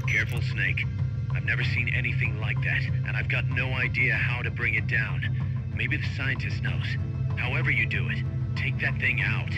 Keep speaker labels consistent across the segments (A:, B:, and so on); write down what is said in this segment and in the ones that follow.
A: Careful, Snake. I've never seen anything like that, and I've got no idea how to bring it down. Maybe the scientist knows. However you do it, take that thing out.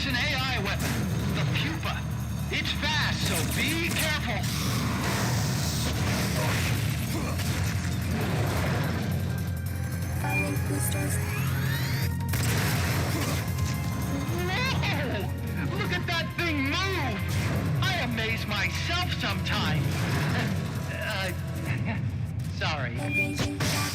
B: An AI weapon, the pupa. It's fast, so be careful.
C: Firing boosters.
B: Whoa! Look at that thing move! I amaze myself sometimes. Sorry.
C: Engaging track.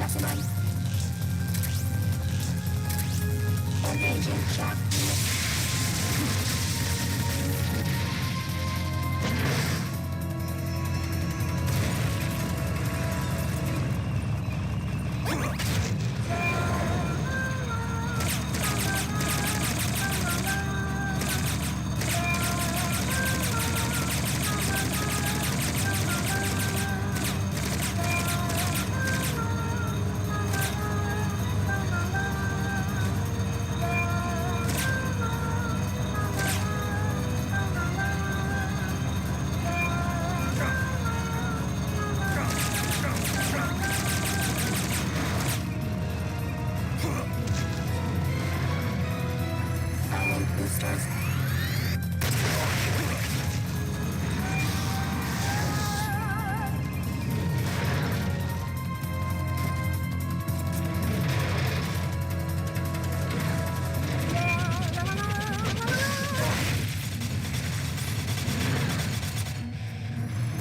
C: maximum. Engaging shock units. Boosters.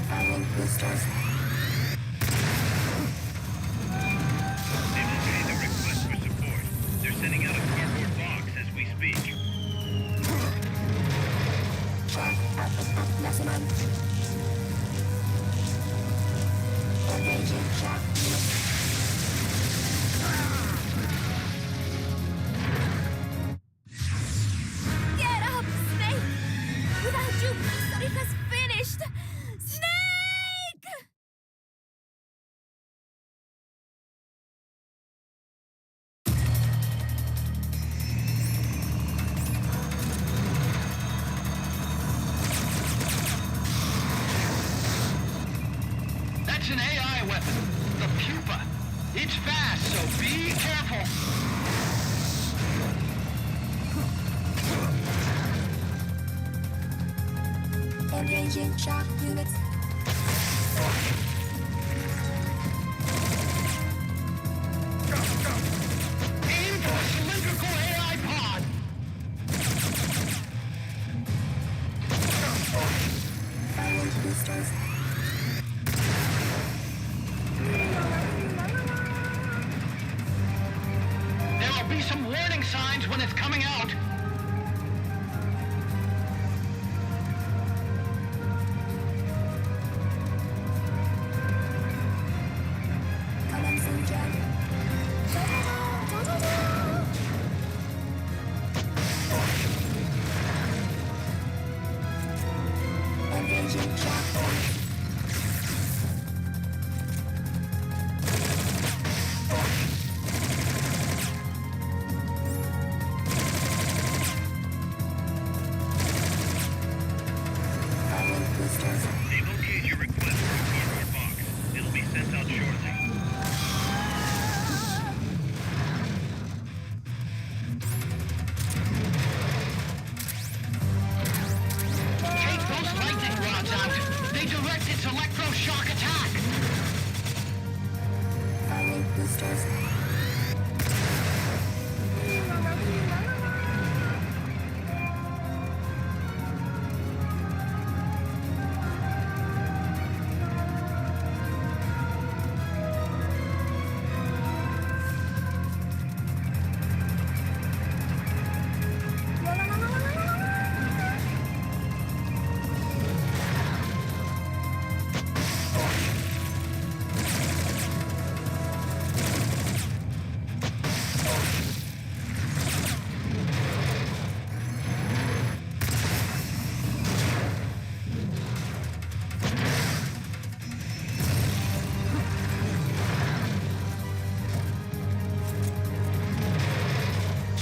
C: Firing boosters.
A: They've okayed the request for support. They're sending out a cardboard box as we speak.
C: Shock output at maximum. Engaging shock units.
D: Get up, Snake! Without you, history has finished! Snake!
B: That's an AI weapon. The pupa. It's fast, so be careful.
C: Engaging shock units.
B: Aim for a cylindrical AI pod.
C: Firing boosters.
B: There'll be some warning signs when it's coming out.
C: Commencing jet. Engaging shock units. Firing boosters.
A: They've okayed your request for a cardboard box. It'll be sent out shortly.
B: Take those lightning rods out. They direct its electroshock attack.
C: Firing boosters.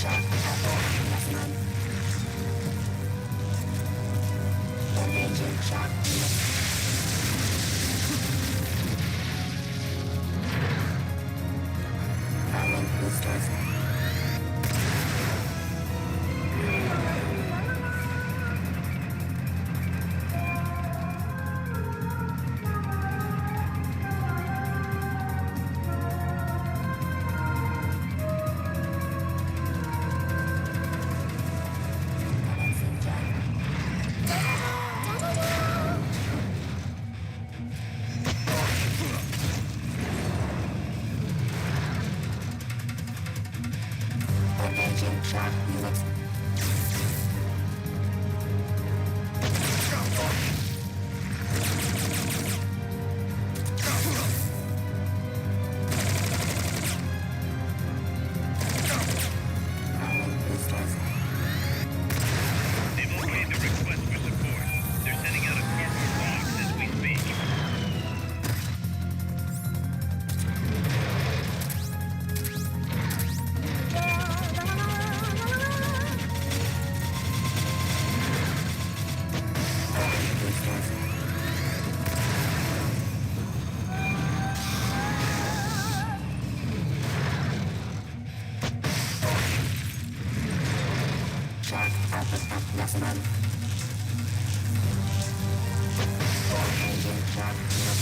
C: Shock output maximum. Engaging shock units. Firing boosters. Commencing jet. Engaging shock unit. Powering boosters.
A: They've okayed the request for support. They're sending out a cardboard box as we speak.
C: Powering boosters. Charge output at maximum. Engaging shock unit.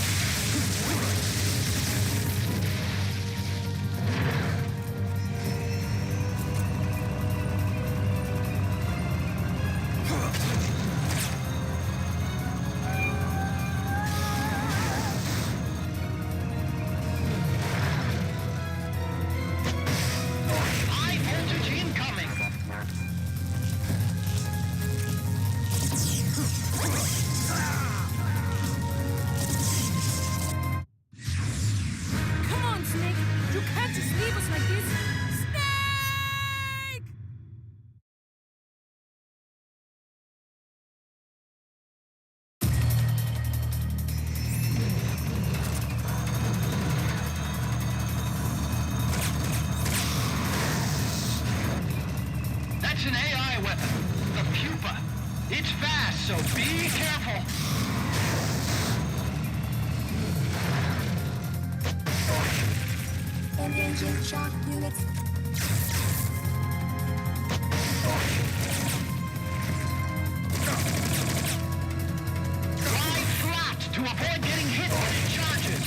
B: High voltage incoming.
D: Come on, Snake! You can't just leave us like this! Snake!
B: That's an AI weapon. The pupa. It's fast, so be careful.
C: Engaging shock unit.
B: Ride flat to avoid getting hit when it charges.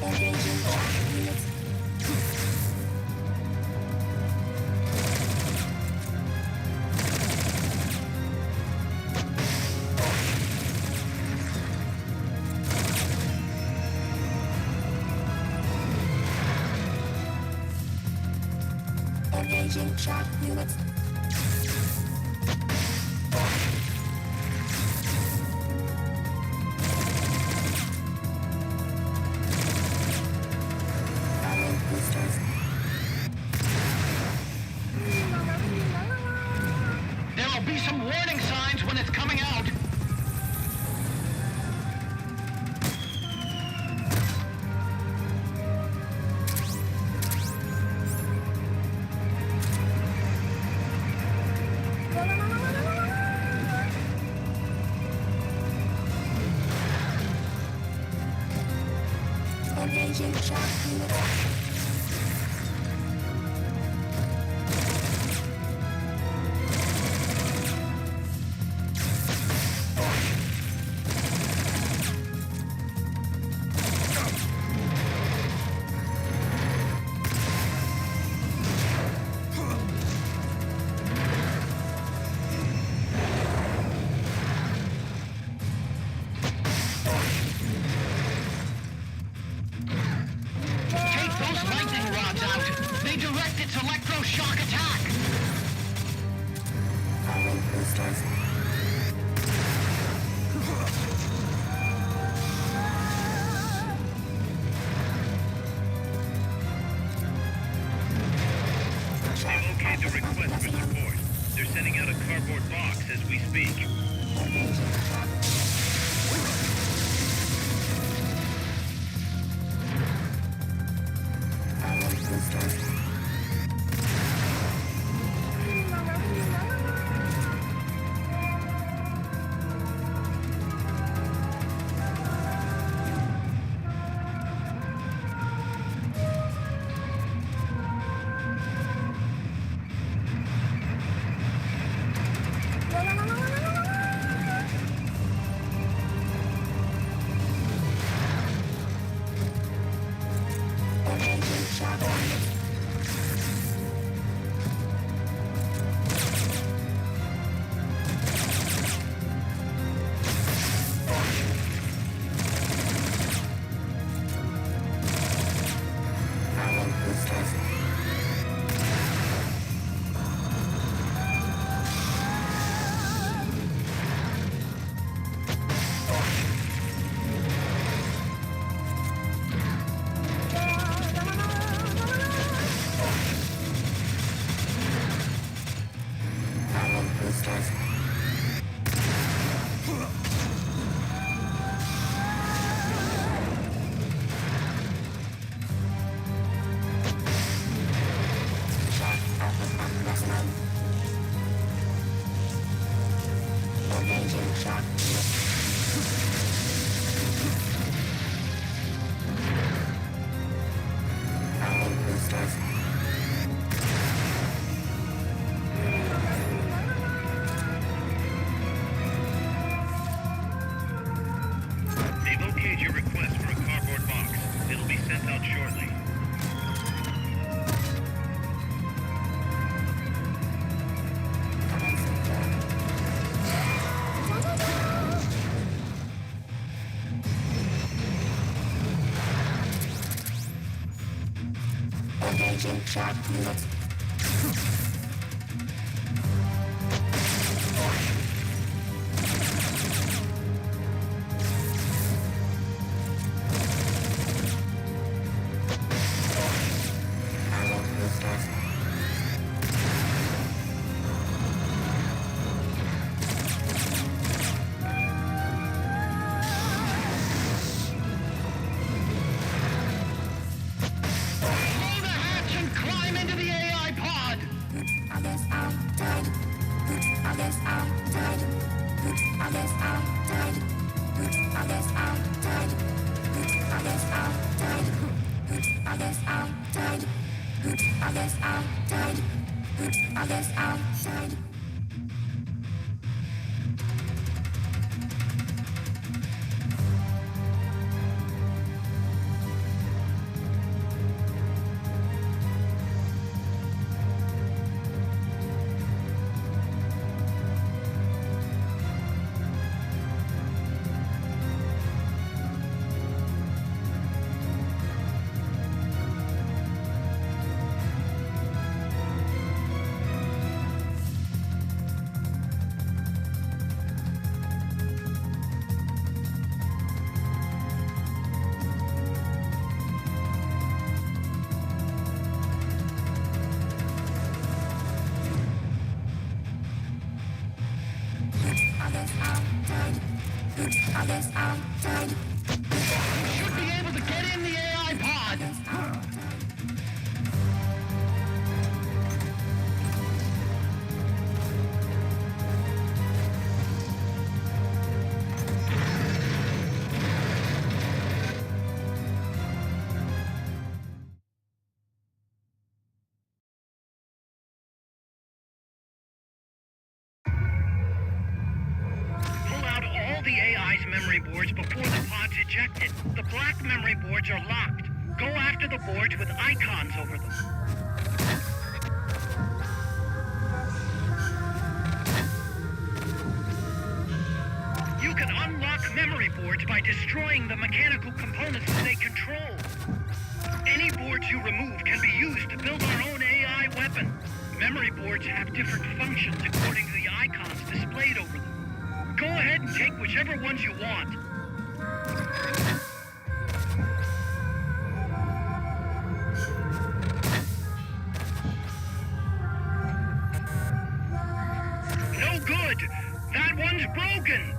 C: Engaging shock unit. Engaging shock unit. Powering boosters.
B: There'll be some warning signs when it's coming out.
C: Engaging shock unit.
B: Take those lightning rods out. They direct its electroshock attack.
C: Powering boosters.
A: They've okayed the request for support. They're sending out a cardboard box as we speak.
C: Engaging shock. Powering boosters. Engaging shock unit.
A: out shortly.
C: Engaging shock unit. Ammo boosters.
B: Blow the hatch and climb into the AI pod!
C: I guess I died. I guess I died. I guess I died. I guess I died. I guess I died. I guess I died. I guess I died. I guess I died. I guess I died. I guess I died.
B: You should be able to get in the AI pod!
A: Pull out all the AI's memory boards before the pod's ejected. The black memory boards are locked. Go after the boards with icons over them. You can unlock memory boards by destroying the mechanical components that they control. Any boards you remove can be used to build our own AI weapon. Memory boards have different functions according to the icons displayed over them. Go ahead and take whichever ones you want. No good! That one's broken!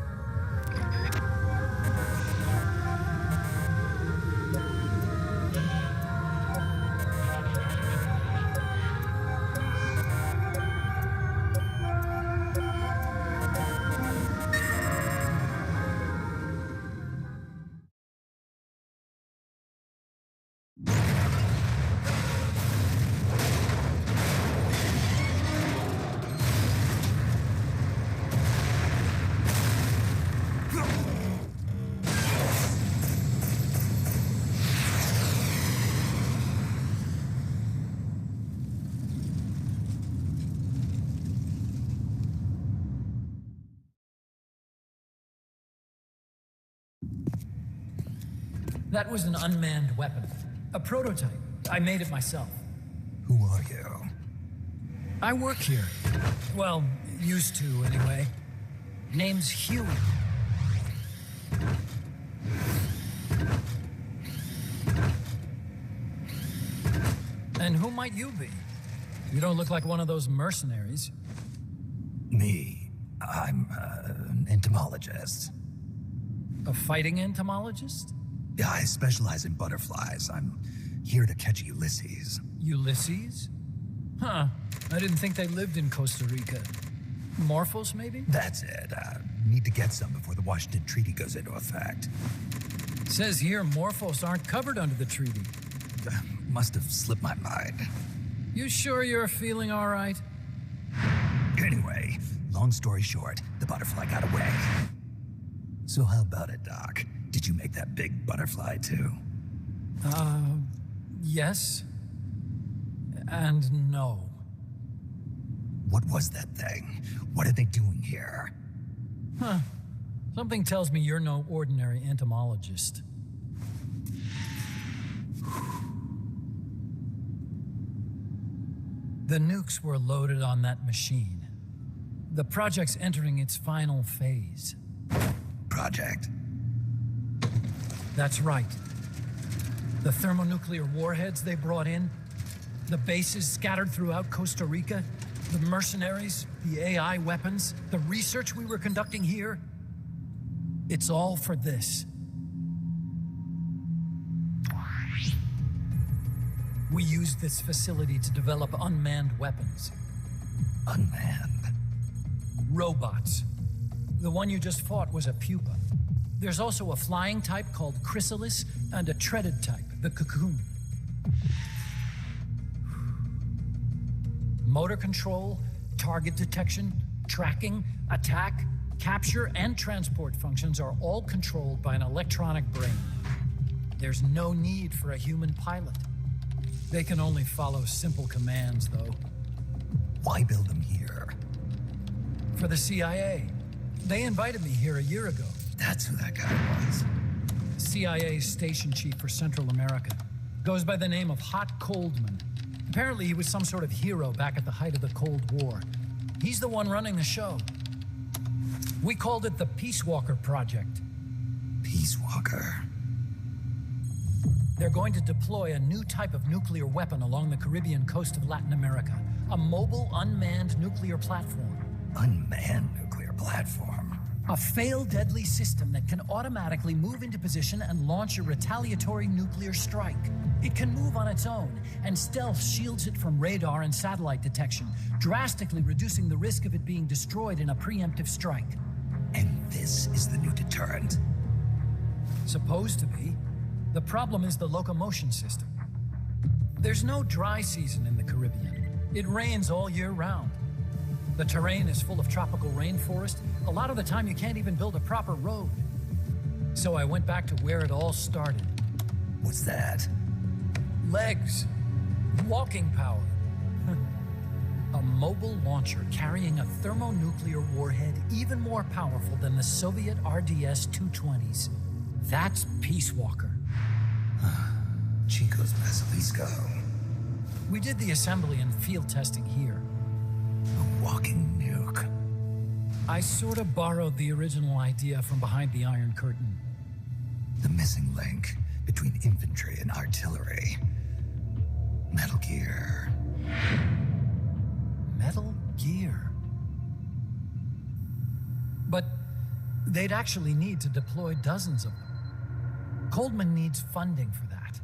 E: That was an unmanned weapon. A prototype. I made it myself.
F: Who are you?
E: I work here. Well, used to, anyway. Name's Huey. And who might you be? You don't look like one of those mercenaries.
F: Me. I'm an entomologist.
E: A fighting entomologist?
F: Yeah, I specialize in butterflies. I'm here to catch Ulysses.
E: Ulysses? Huh. I didn't think they lived in Costa Rica. Morphos, maybe?
F: That's it. Need to get some before the Washington Treaty goes into effect.
E: Says here Morphos aren't covered under the treaty.
F: Must have slipped my mind.
E: You sure you're feeling all right?
F: Anyway, long story short, the butterfly got away. So how about it, Doc? Did you make that big butterfly too?
E: Yes. And no.
F: What was that thing? What are they doing here?
E: Something tells me you're no ordinary entomologist. The nukes were loaded on that machine. The project's entering its final phase.
F: Project?
E: That's right. The thermonuclear warheads they brought in, the bases scattered throughout Costa Rica, the mercenaries, the AI weapons, the research we were conducting here. It's all for this. We used this facility to develop unmanned weapons.
F: Unmanned?
E: Robots. The one you just fought was a pupa. There's also a flying type called chrysalis and a treaded type, the cocoon. Motor control, target detection, tracking, attack, capture, and transport functions are all controlled by an electronic brain. There's no need for a human pilot. They can only follow simple commands, though.
F: Why build them here?
E: For the CIA. They invited me here a year ago.
F: That's who that guy was.
E: CIA's station chief for Central America. Goes by the name of Hot Coldman. Apparently he was some sort of hero back at the height of the Cold War. He's the one running the show. We called it the Peace Walker Project.
F: Peace Walker?
E: They're going to deploy a new type of nuclear weapon along the Caribbean coast of Latin America. A mobile, unmanned nuclear platform.
F: Unmanned nuclear platform?
E: A fail-deadly system that can automatically move into position and launch a retaliatory nuclear strike. It can move on its own, and stealth shields it from radar and satellite detection, drastically reducing the risk of it being destroyed in a preemptive strike.
F: And this is the new deterrent?
E: Supposed to be. The problem is the locomotion system. There's no dry season in the Caribbean. It rains all year round. The terrain is full of tropical rainforest. A lot of the time you can't even build a proper road. So I went back to where it all started.
F: What's that?
E: Legs. Walking power. A mobile launcher carrying a thermonuclear warhead even more powerful than the Soviet RDS-220s. That's Peace Walker.
F: Chico's Basilisco.
E: We did the assembly and field testing here.
F: A walking nuke.
E: I sort of borrowed the original idea from behind the Iron Curtain.
F: The missing link between infantry and artillery. Metal Gear.
E: Metal Gear. But they'd actually need to deploy dozens of them. Coldman needs funding for that.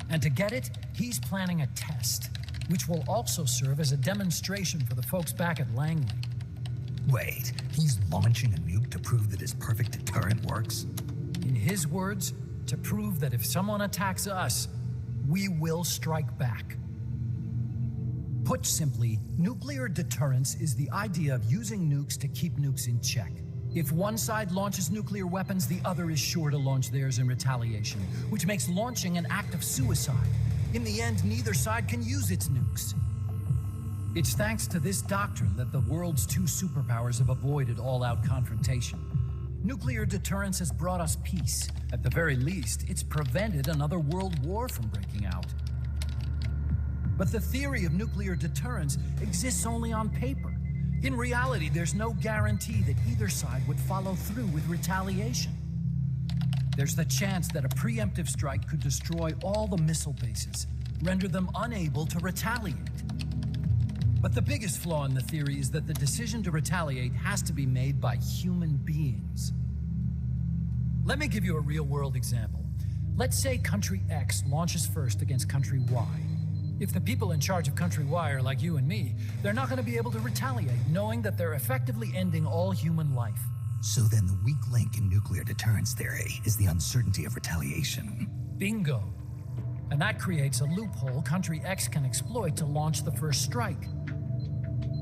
E: And to get it, he's planning a test, which will also serve as a demonstration for the folks back at Langley.
F: Wait, he's launching a nuke to prove that his perfect deterrent works?
E: In his words, to prove that if someone attacks us, we will strike back. Put simply, nuclear deterrence is the idea of using nukes to keep nukes in check. If one side launches nuclear weapons, the other is sure to launch theirs in retaliation, which makes launching an act of suicide. In the end, neither side can use its nukes. It's thanks to this doctrine that the world's two superpowers have avoided all-out confrontation. Nuclear deterrence has brought us peace. At the very least, it's prevented another world war from breaking out. But the theory of nuclear deterrence exists only on paper. In reality, there's no guarantee that either side would follow through with retaliation. There's the chance that a preemptive strike could destroy all the missile bases, render them unable to retaliate. But the biggest flaw in the theory is that the decision to retaliate has to be made by human beings. Let me give you a real-world example. Let's say Country X launches first against Country Y. If the people in charge of Country Y are like you and me, they're not going to be able to retaliate, knowing that they're effectively ending all human life.
F: So then the weak link in nuclear deterrence theory is the uncertainty of retaliation.
E: Bingo. And that creates a loophole Country X can exploit to launch the first strike.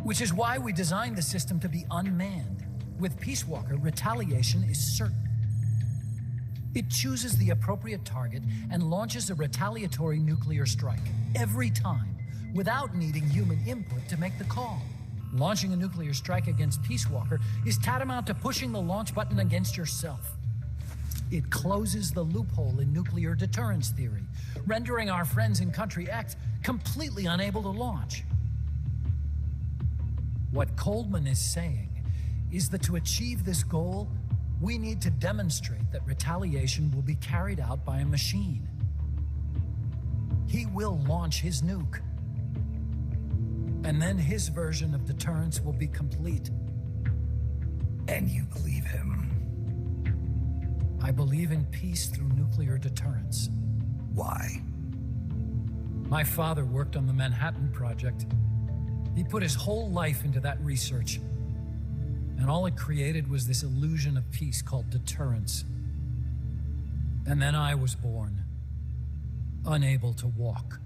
E: Which is why we designed the system to be unmanned. With Peace Walker, retaliation is certain. It chooses the appropriate target and launches a retaliatory nuclear strike every time, without needing human input to make the call. Launching a nuclear strike against Peace Walker is tantamount to pushing the launch button against yourself. It closes the loophole in nuclear deterrence theory, rendering our friends in Country X completely unable to launch. What Coleman is saying is that to achieve this goal, we need to demonstrate that retaliation will be carried out by a machine. He will launch his nuke. And then his version of deterrence will be complete.
F: And you believe him?
E: I believe in peace through nuclear deterrence.
F: Why?
E: My father worked on the Manhattan Project. He put his whole life into that research. And all it created was this illusion of peace called deterrence. And then I was born, unable to walk.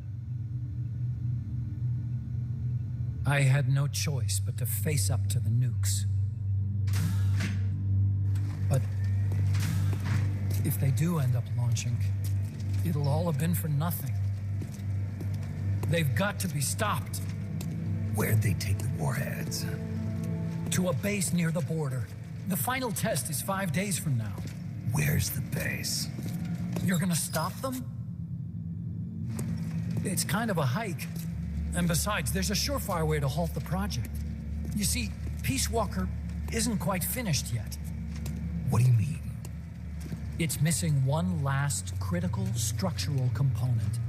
E: I had no choice but to face up to the nukes. But if they do end up launching, it'll all have been for nothing. They've got to be stopped.
F: Where'd they take the warheads?
E: To a base near the border. The final test is 5 days from now.
F: Where's the base?
E: You're gonna stop them? It's kind of a hike. And besides, there's a surefire way to halt the project. You see, Peace Walker isn't quite finished yet.
F: What do you mean?
E: It's missing one last critical structural component.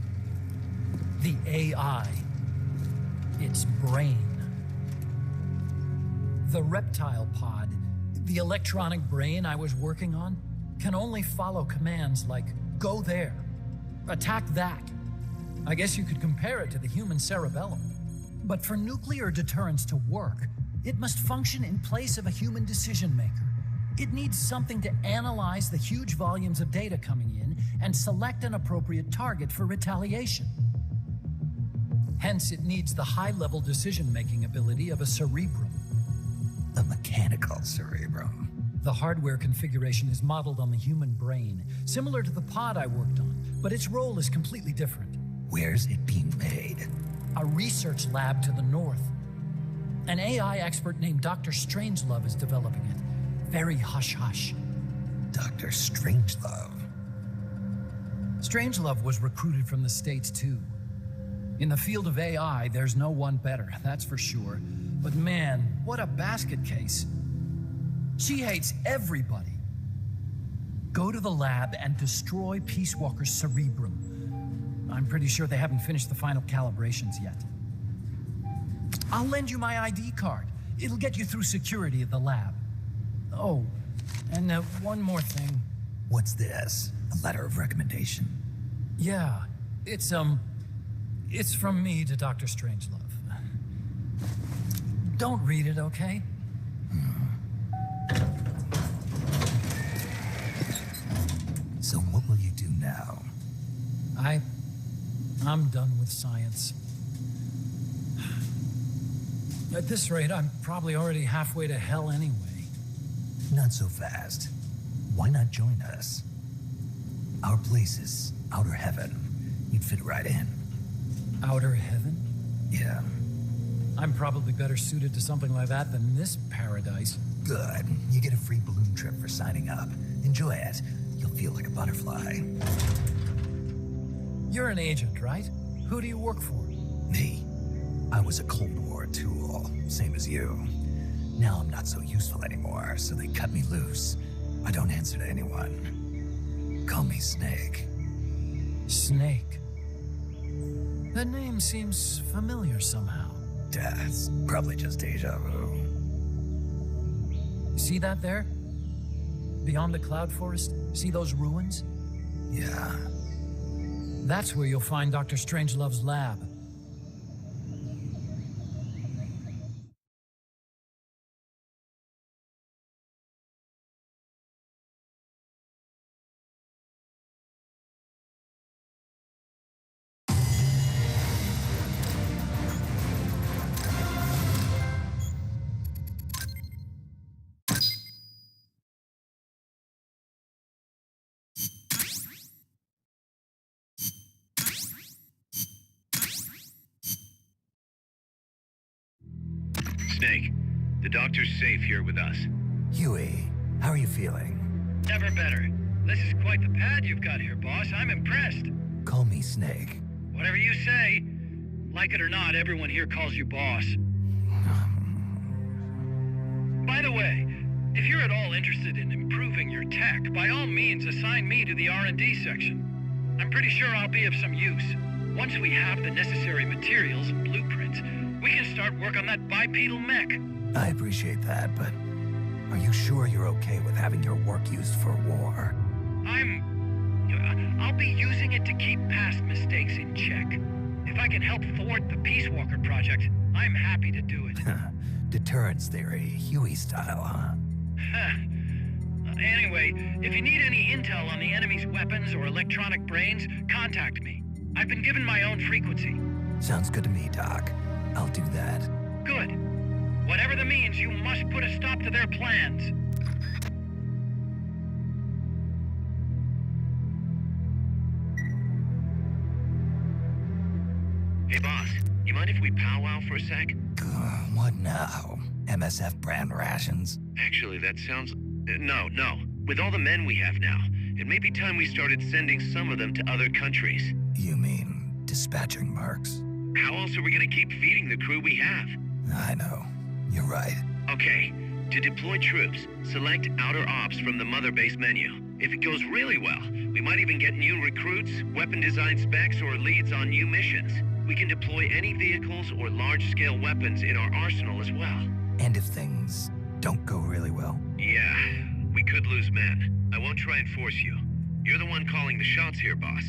E: The AI. Its brain. The reptile pod, the electronic brain I was working on, can only follow commands like, go there, attack that. I guess you could compare it to the human cerebellum. But for nuclear deterrence to work, it must function in place of a human decision maker. It needs something to analyze the huge volumes of data coming in and select an appropriate target for retaliation. Hence, it needs the high-level decision-making ability of a cerebrum.
F: A mechanical cerebrum.
E: The hardware configuration is modeled on the human brain, similar to the pod I worked on, but its role is completely different.
F: Where's it being made?
E: A research lab to the north. An AI expert named Dr. Strangelove is developing it. Very hush-hush.
F: Dr. Strangelove.
E: Strangelove was recruited from the States, too. In the field of AI, there's no one better, that's for sure. But man, what a basket case. She hates everybody. Go to the lab and destroy Peace Walker's cerebrum. I'm pretty sure they haven't finished the final calibrations yet. I'll lend you my ID card. It'll get you through security at the lab. Oh, and one more thing.
F: What's this? A letter of recommendation?
E: Yeah, it's from me to Dr. Strangelove. Don't read it, okay?
F: So what will you do now?
E: I'm done with science. At this rate, I'm probably already halfway to hell anyway.
F: Not so fast. Why not join us? Our place is outer heaven. You'd fit right in.
E: Outer heaven?
F: Yeah.
E: I'm probably better suited to something like that than this paradise.
F: Good. You get a free balloon trip for signing up. Enjoy it. You'll feel like a butterfly.
E: You're an agent, right? Who do you work for?
F: Me? I was a Cold War tool, same as you. Now I'm not so useful anymore, so they cut me loose. I don't answer to anyone. Call me Snake.
E: Snake. That name seems familiar somehow.
F: That's probably just deja vu.
E: See that there? Beyond the cloud forest? See those ruins?
F: Yeah.
E: That's where you'll find Dr. Strangelove's lab.
A: Snake, the doctor's safe here with us.
F: Huey, how are you feeling?
B: Never better. This is quite the pad you've got here, boss. I'm impressed.
F: Call me Snake.
B: Whatever you say. Like it or not, everyone here calls you boss. By the way, if you're at all interested in improving your tech, by all means assign me to the R&D section. I'm pretty sure I'll be of some use. Once we have the necessary materials and blueprints, we can start work on that bipedal mech.
F: I appreciate that, but are you sure you're okay with having your work used for war?
B: I'll be using it to keep past mistakes in check. If I can help thwart the Peace Walker project, I'm happy to do it.
F: Deterrence theory, Huey style, huh?
B: Anyway, if you need any intel on the enemy's weapons or electronic brains, contact me. I've been given my own frequency.
F: Sounds good to me, Doc. I'll do that.
B: Good. Whatever the means, you must put a stop to their plans.
A: Hey, boss, you mind if we powwow for a sec?
F: What now? MSF brand rations?
A: Actually, that sounds... no. With all the men we have now, it may be time we started sending some of them to other countries.
F: You mean dispatching mercs?
A: How else are we gonna keep feeding the crew we have?
F: I know. You're right.
A: Okay, to deploy troops, select Outer Ops from the Mother Base menu. If it goes really well, we might even get new recruits, weapon design specs, or leads on new missions. We can deploy any vehicles or large-scale weapons in our arsenal as well.
F: And if things don't go really well?
A: Yeah, we could lose men. I won't try and force you. You're the one calling the shots here, boss.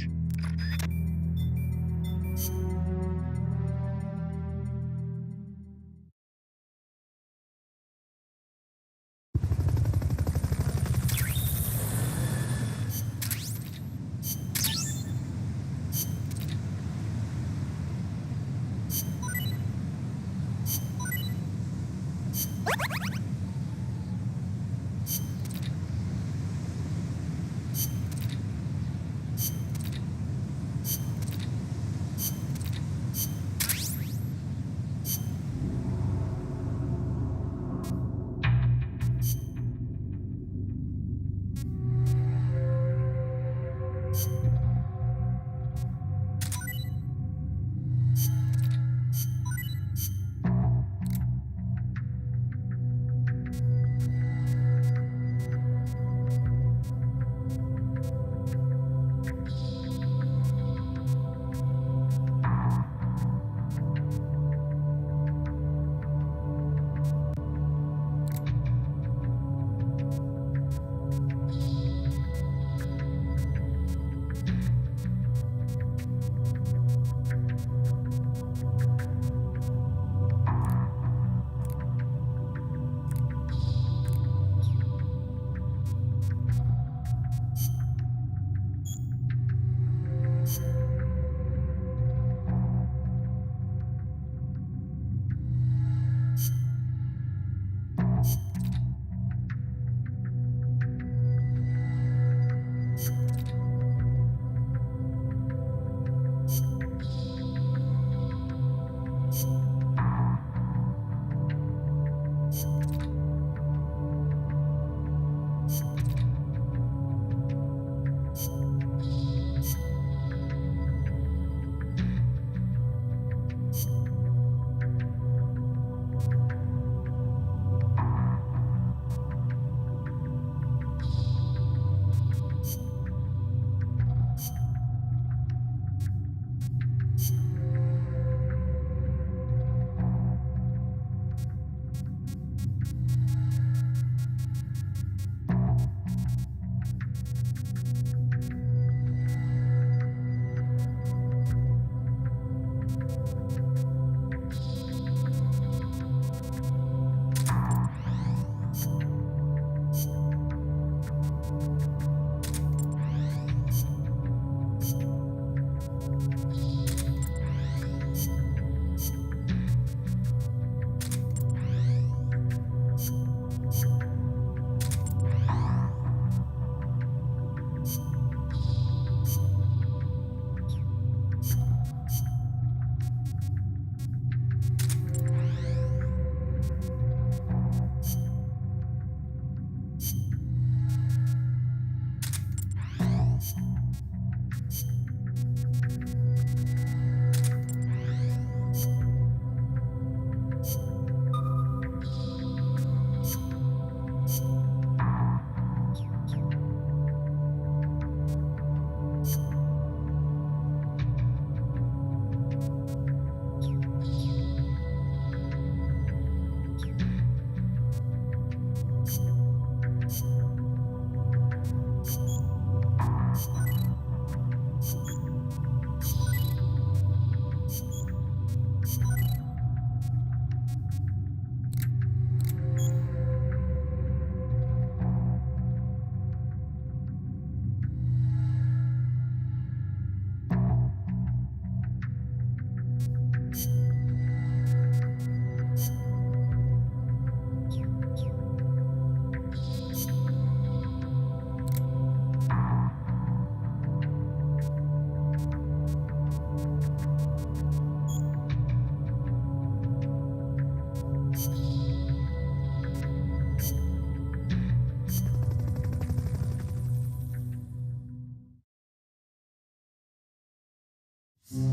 A: Let's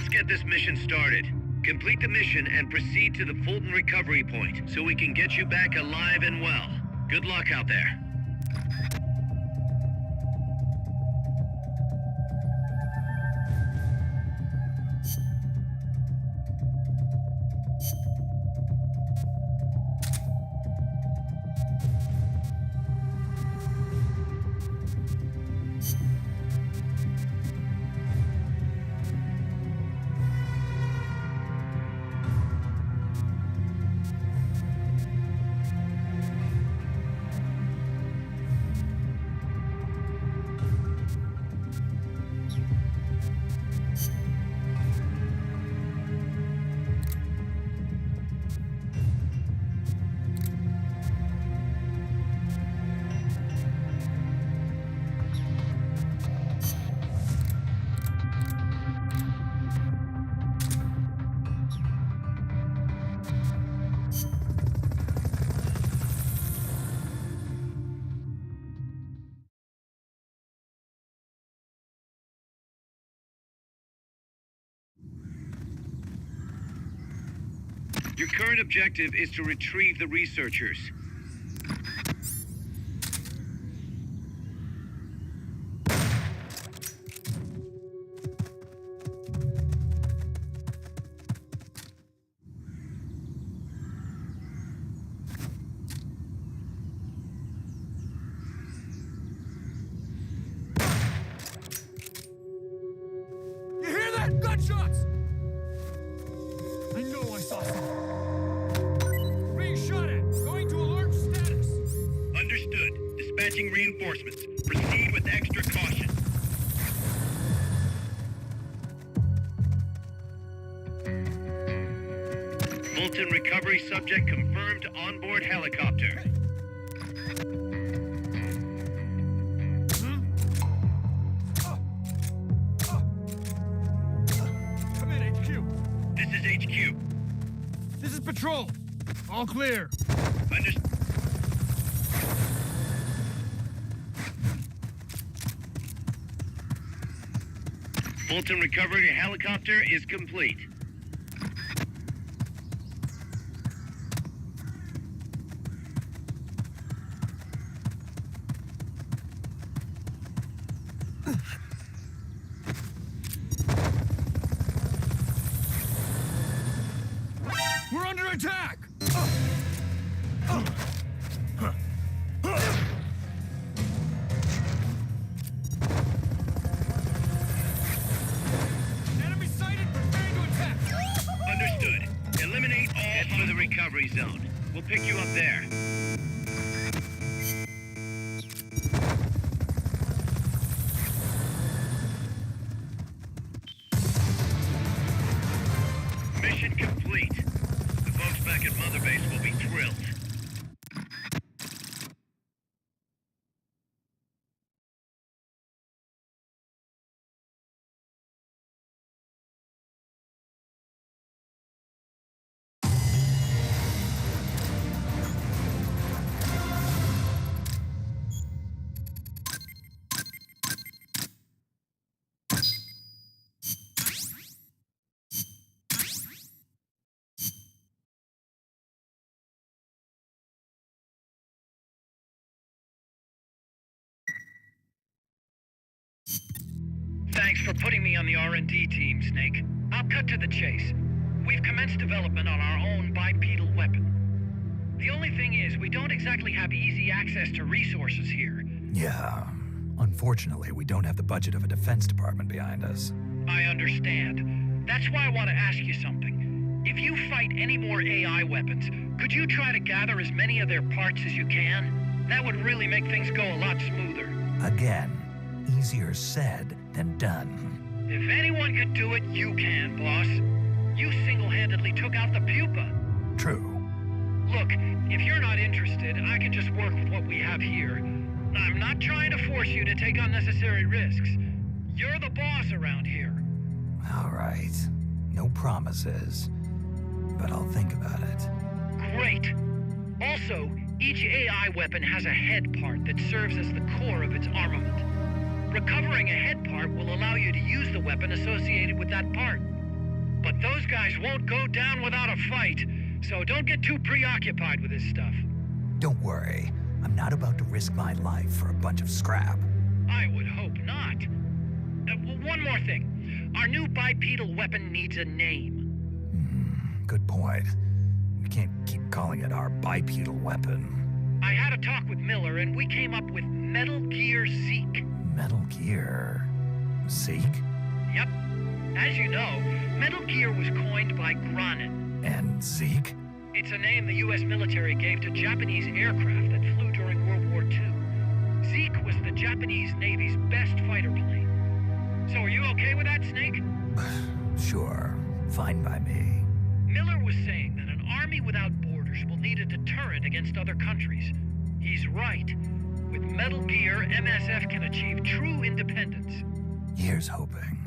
A: get this mission started. Complete the mission and proceed to the Fulton recovery point so we can get you back alive and well. Good luck out there. Your current objective is to retrieve the researchers.
E: You hear that? Gunshots! I know I saw something. Being shot at. Going to alert status.
A: Understood. Dispatching reinforcements. Proceed with extra caution. Fulton recovery subject confirmed onboard helicopter.
E: Come in, HQ.
A: This is HQ.
E: This is patrol. All clear.
A: Understood. Fulton recovery helicopter is complete.
E: We're under attack! Enemy sighted, preparing to attack!
A: Understood. Eliminate all. Head for the recovery zone. We'll pick you up there. Mission complete. The folks back at Mother Base will be thrilled.
B: Thanks for putting me on the R&D team, Snake. I'll cut to the chase. We've commenced development on our own bipedal weapon. The only thing is, we don't exactly have easy access to resources here.
F: Yeah. Unfortunately, we don't have the budget of a defense department behind us.
B: I understand. That's why I want to ask you something. If you fight any more AI weapons, could you try to gather as many of their parts as you can? That would really make things go a lot smoother.
F: Again, easier said than done.
B: If anyone could do it, you can, boss. You single-handedly took out the pupa.
F: True.
B: Look, if you're not interested, I can just work with what we have here. I'm not trying to force you to take unnecessary risks. You're the boss around here.
F: All right. No promises, but I'll think about it.
B: Great. Also, each AI weapon has a head part that serves as the core of its armament. Recovering a head part will allow you to use the weapon associated with that part. But those guys won't go down without a fight, so don't get too preoccupied with this stuff.
F: Don't worry. I'm not about to risk my life for a bunch of scrap.
B: I would hope not. One more thing. Our new bipedal weapon needs a name.
F: Good point. We can't keep calling it our bipedal weapon.
B: I had a talk with Miller, and we came up with Metal Gear Zeke.
F: Metal Gear... Zeke?
B: Yep. As you know, Metal Gear was coined by Granin.
F: And Zeke?
B: It's a name the U.S. military gave to Japanese aircraft that flew during World War II. Zeke was the Japanese Navy's best fighter plane. So are you okay with that, Snake?
F: Sure. Fine by me.
B: Miller was saying that an army without borders will need a deterrent against other countries. He's right. With Metal Gear, MSF can achieve true independence.
F: Here's hoping.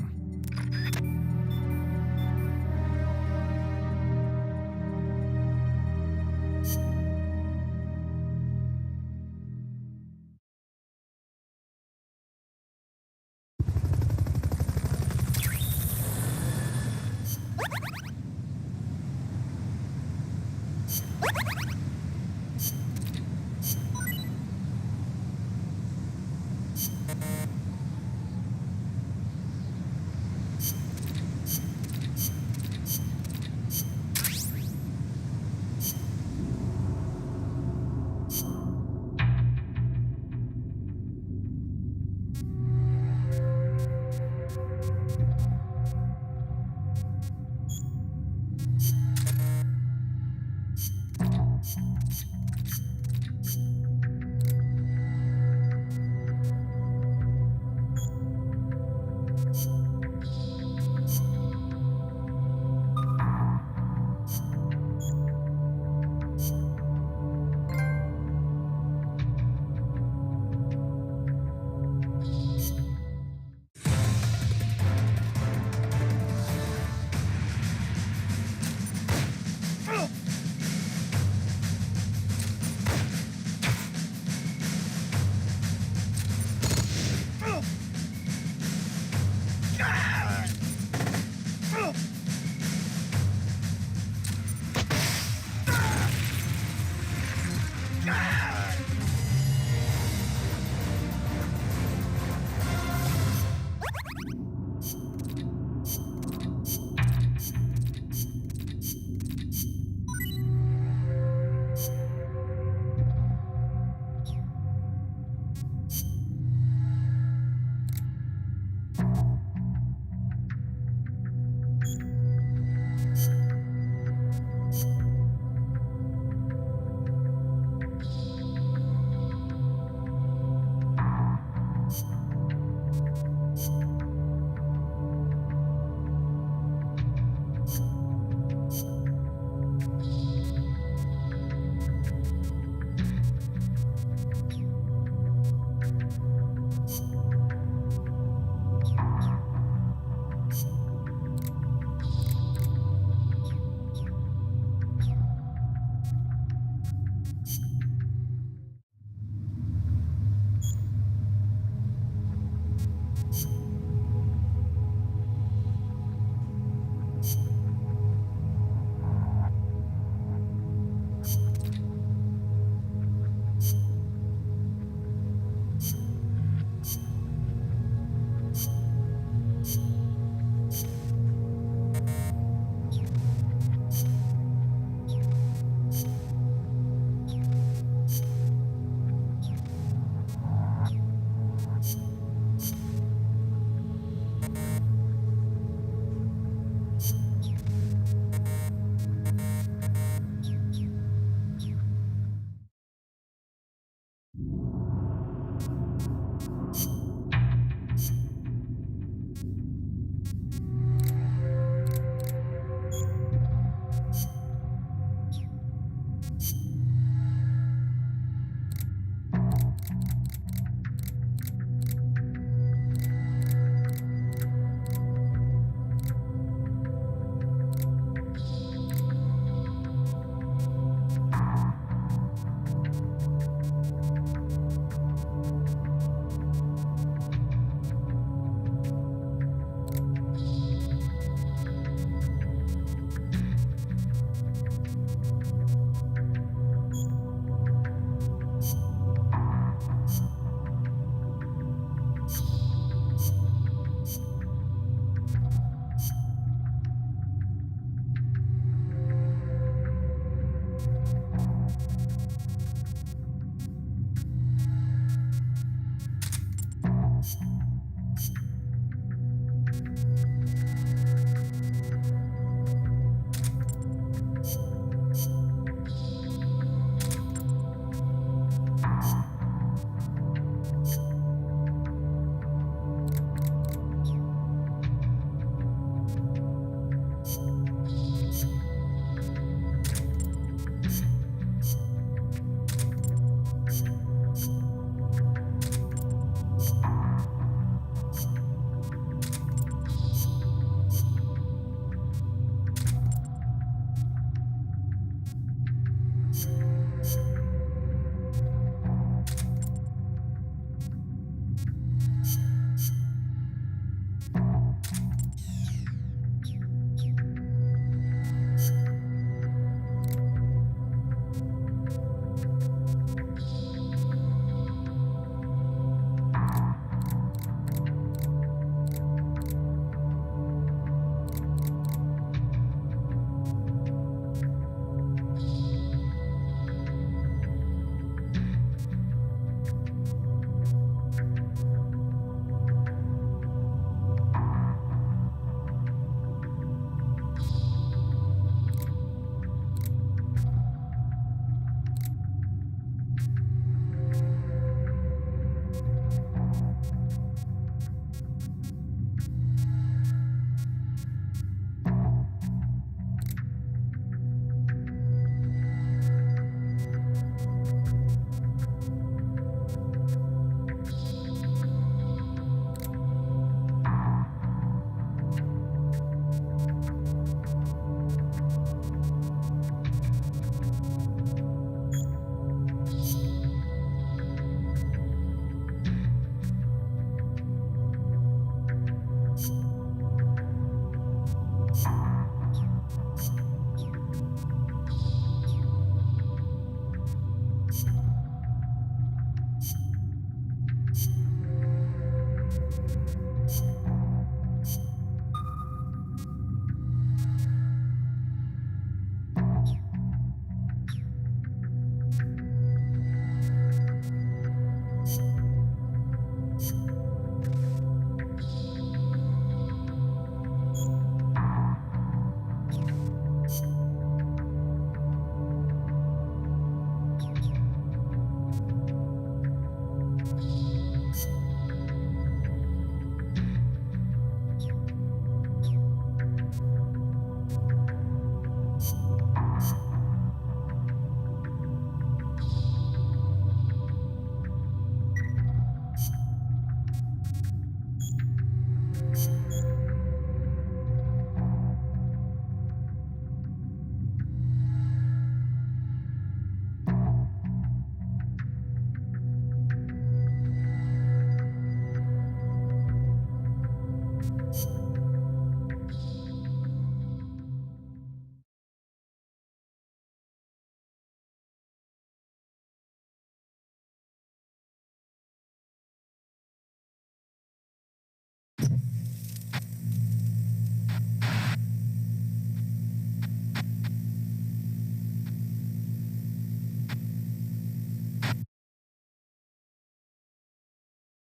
C: Snake.